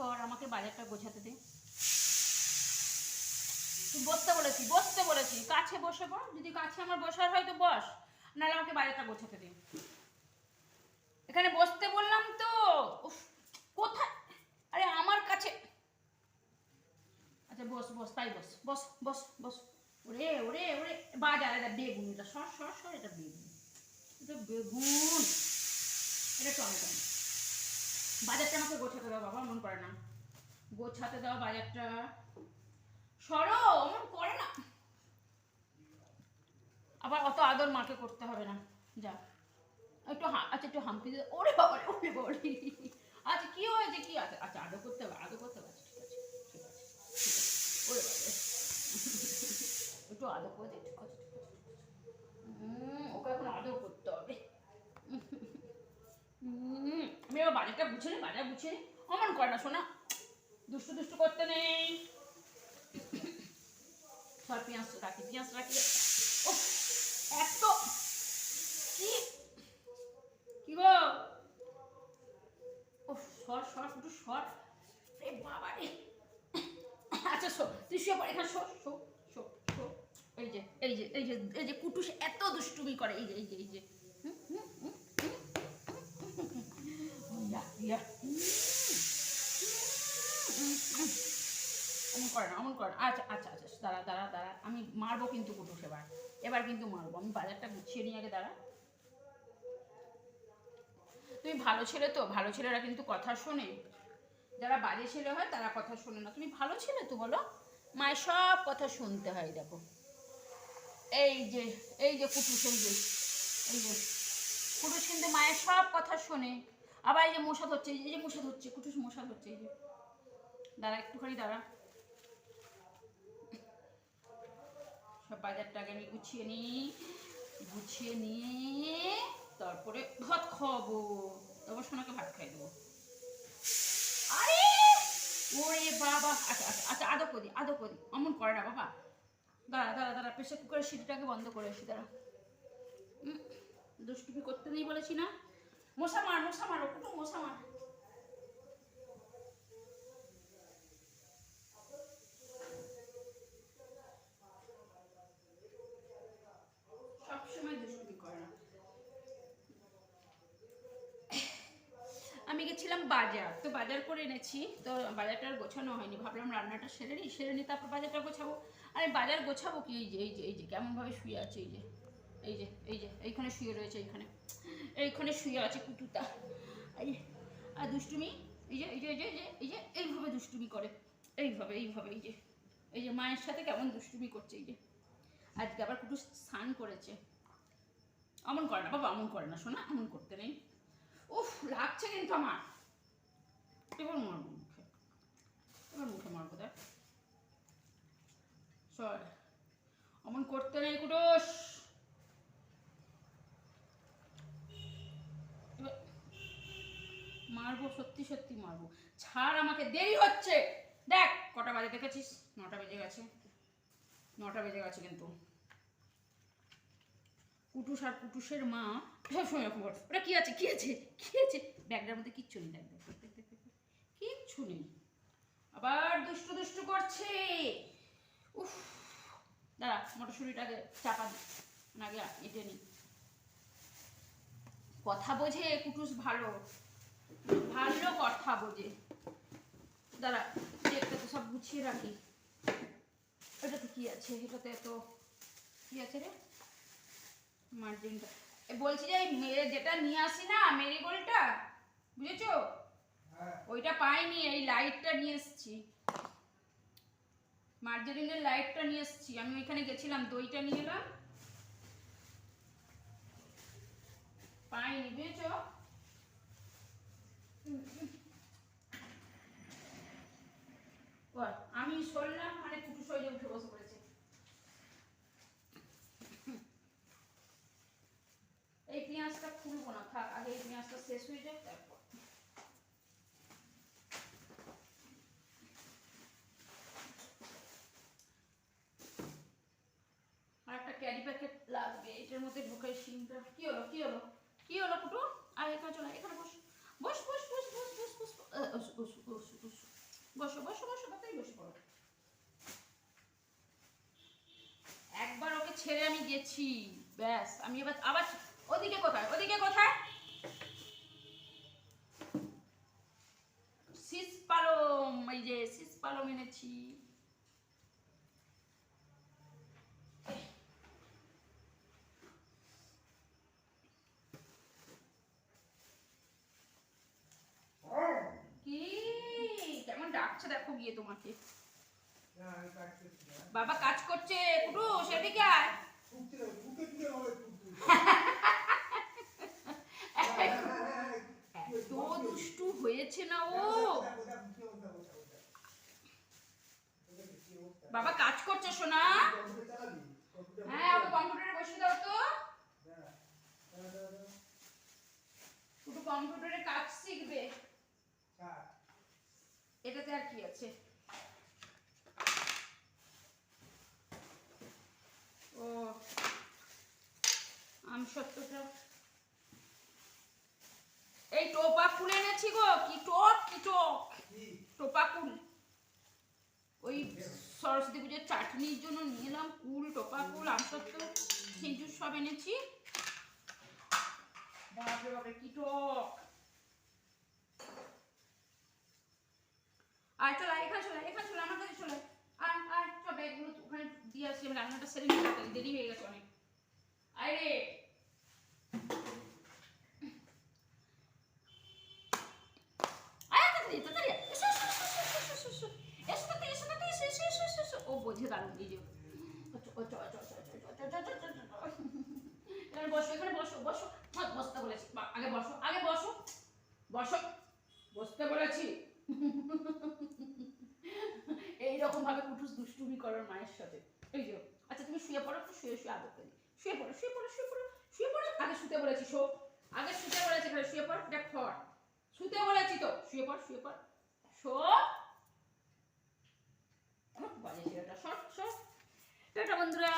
সর আমাকে বাজারটা গোছাতে দে। তুই বসতে বলেছি কাছে বসে পড়, যদি কাছে আমার বসার হয় তো বস, নাহলে আমাকে বাজারটা গোছাতে দে। এখানে বসতে বললাম তো। কোথায়? আরে আমার কাছে। আচ্ছা বস বস, তাই বস বস বস বস। ওরে ওরে ওরে বাজার, এটা বেগুন, এটা সর সর সর, এটা বেগুন, এটা বেগুন, এটা টমেটো। বাজারটা আমাকে গোছাতে দাও বাবা, মন করে না। গোছাতে দাও বাজারটা। সরো, অমন করে না। আবার অত আদর মাকে করতে হবে না, যা একটু আচ্ছা একটু হাম্পি দে। ওরে বাবা ওরে বাবা। আচ্ছা কি হয়েছে, কি আছে? আচ্ছা আদর করতে হবে, আদর করতে হবে। ঠিক আছে ঠিক আছে ঠিক আছে। ওরে বাবা একটু আদর করে দে। ঠিক আছে ঠিক আছে। ওকে এখন আদর করতে হবে। আমি এবার বাজারটা গুছিয়ে নিই, বাজার গুছিয়ে নিই। অমন করে না শোনা, দুষ্টু দুষ্টু করতে নেই। সব পেঁয়াজ রাখি, পেঁয়াজ রাখি। ও এত কি কি গো? ও সর সর একটু সর রে বাবা রে। আচ্ছা শো, তুই শুয়ে পড় এখানে, শো শো শো শো। এই যে এই যে এই যে এই যে কুটুস এত দুষ্টুমি করে, এই যে এই যে এই যে ইয়া ইয়া। অমন করে না, অমন করে না। আচ্ছা আচ্ছা আচ্ছা দাঁড়া দাঁড়া দাঁড়া, আমি মারবো কিন্তু কুটুস এবার, এবার কিন্তু মারবো। আমি বাজারটা গুছিয়ে নিয়ে আগে দাঁড়া। তুমি ভালো ছেলে তো, ভালো ছেলেরা কিন্তু কথা শোনে, যারা বাজে ছেলে হয় তারা কথা শোনে না। তুমি ভালো ছেলে তো বলো, মায়ের সব কথা শুনতে হয়। দেখো এই যে এই যে কুটুস, এই যে কুটুস কিন্তু মায়ের সব কথা শোনে। আবার এই যে মশা ধরছে, এই যে মশা ধরছে, কুটুস মশা ধরছে। এই যে দাঁড়া একটুখানি দাঁড়া, সব বাজারটাকে আমি গুছিয়ে নিই, গুছিয়ে নিয়ে তারপরে ভাত খাওয়াবো। তারপর সোনাকে ভাত খাই দেবো। আরে ওরে বাবা, আচ্ছা আচ্ছা আচ্ছা আদর করি আদর করি, অমন করে না বাবা। দাঁড়া দাঁড়া দাঁড়া, প্রেশার কুকারের সিটিটাকে বন্ধ করে আসি, দাঁড়া। দুষ্টুমি করতে নেই বলেছি না। মশা মার মশা মার, একটু মশা মার। সবসময় দুষ্টুমি করে না। আমি গেছিলাম বাজার, তো বাজার করে এনেছি, তো বাজারটা আর গোছানো হয়নি। ভাবলাম রান্নাটা সেরে নিই তারপর বাজারটা গোছাবো। আর বাজার গোছাবো কি, এই যে এই যে এই যে কেমনভাবে শুয়ে আছে, এই যে এই যে এই যে এইখানে শুয়ে রয়েছে, এইখানে শুয়ে আছে কুটুটা। এই আর দুষ্টুমি, এই যে এই যে এই যে এই যে এইভাবে দুষ্টুমি করে, এইভাবে এইভাবে এই যে মায়ের সাথে কেমন দুষ্টুমি করছে। এই যে আজকে আবার কুটু স্নান করেছে। অমন করে না বাবা, অমন করে না শোনা, এমন করতে নেই। উফ লাগছে কিন্তু আমার। এবার মারবো মুখে, এবার মুখে মারবো। দেখ সর, অমন করতে নেই কুটুস। মারবো, সত্যি সত্যি মারবো। ছাড় আমাকে, দেরি হচ্ছে। দেখ কটা বাজে দেখেছিস? 9টা বেজে গেছে, 9টা বেজে গেছে কিন্তু। কুটুস আর কুটুসের মা সবসময় এরকম করে। ওটা কি আছে কি আছে কি আছে? ব্যাগটার মধ্যে কিচ্ছু নেই, দেখ দেখ দেখ দেখ দেখ, কিচ্ছু নেই। আবার দুষ্টু দুষ্টু করছে। উফ দাঁড়া, মটরশুঁটিটাকে চাপা আগে এঁটে নি। কথা বোঝে কুটুস, ভালো ভালো কথা বোঝে। দাঁড়া একটা তো সব গুছিয়ে রাখি। এটাতে কি আছে? এটাতে তো কি আছে রে? মার্জিনটা বলছি যে যেটা নিয়ে আসি না মেরিগোল্ডটা, বুঝেছো? ওইটা পাইনি, এই লাইটটা নিয়ে এসেছি, মার্জারিনের লাইটটা নিয়ে এসেছি। আমি ওইখানে গেছিলাম, দইটা নিয়ে এলাম, পাইনি, বুঝেছো? আমি সরলাম মানে কুটু সইজে উঠে বসে পড়েছে। এই পেঁয়াজটা খুলবো না, থাক আগে এই পেঁয়াজটা শেষ হয়ে যাক তারপর। আর একটা ক্যারি প্যাকেট লাগবে, এটার মধ্যে ঢোকাই সিমটা। কি হলো কি হলো কি হলো কুটু? আর এখানে চলে, এখানে বস বস বস বস বস বস বস বস বস বস বস। দিয়েছি। ব্যাস আমি এবার আবার ওদিকে কোথায়, ওদিকে কোথায়? শীষ পালং, এই যে শীষ পালং এনেছি। কি কেমন ডাকছে দেখো গিয়ে তোমাকে। বাবা কাজ করছে, কুটু সেদিকে আয়। এত দুষ্টু হয়েছে না ও। বাবা কাজ করছে সোনা। হ্যাঁ ওকে কম্পিউটারে বসিয়ে দাও তো। কুটু কম্পিউটারে কাজ শিখবে। এটাতে আর কি আছে? ও আমসত্ত্বটা এই টোপা ফুল এনেছি গো। কি টক কি টক টোপা কুল। ওই সরস্বতী পুজোর চাটনির জন্য নিয়ে এলাম কুল, টোপা কুল, আমসত্ত্ব, খেজুর সব এনেছি। বাপরে বাপরে কি টক। আয় চল, এখানে চলে, এখানে চলে, আমার কাছে চলে। আয় আয় সব ব্যাগগুলো ওখানে দিয়ে আসি, আমি রান্নাটা সেরে নিই, তাড়াতাড়ি দেরি হয়ে গেছে অনেক। আয় রে ও বোঝে দারুণ। এই যে এখানে বসো, এখানে বসো, বসো, বসতে বলেছি, আগে বসো, আগে বসো, বসো, বসতে বলেছি। এইরকম ভাবে কুটুস দুষ্টুমি করার মায়ের সাথে। এই যে আচ্ছা তুমি শুয়ে পড়ো, একটু শুয়ে শুয়ে আদর করি। শুয়ে পড়ো, শুয়ে পড়ো, শুয়ে পড়ো, শুয়ে পড়ো। আগে শুতে বলেছি, শো আগে শুতে বলেছি, এখানে শুয়ে পড়, দেখ খড় শুতে বলেছি তো, শুয়ে পড়, শুয়ে পড়, শো। বাজে ছেলেটা, সর সর। টাটা বন্ধুরা।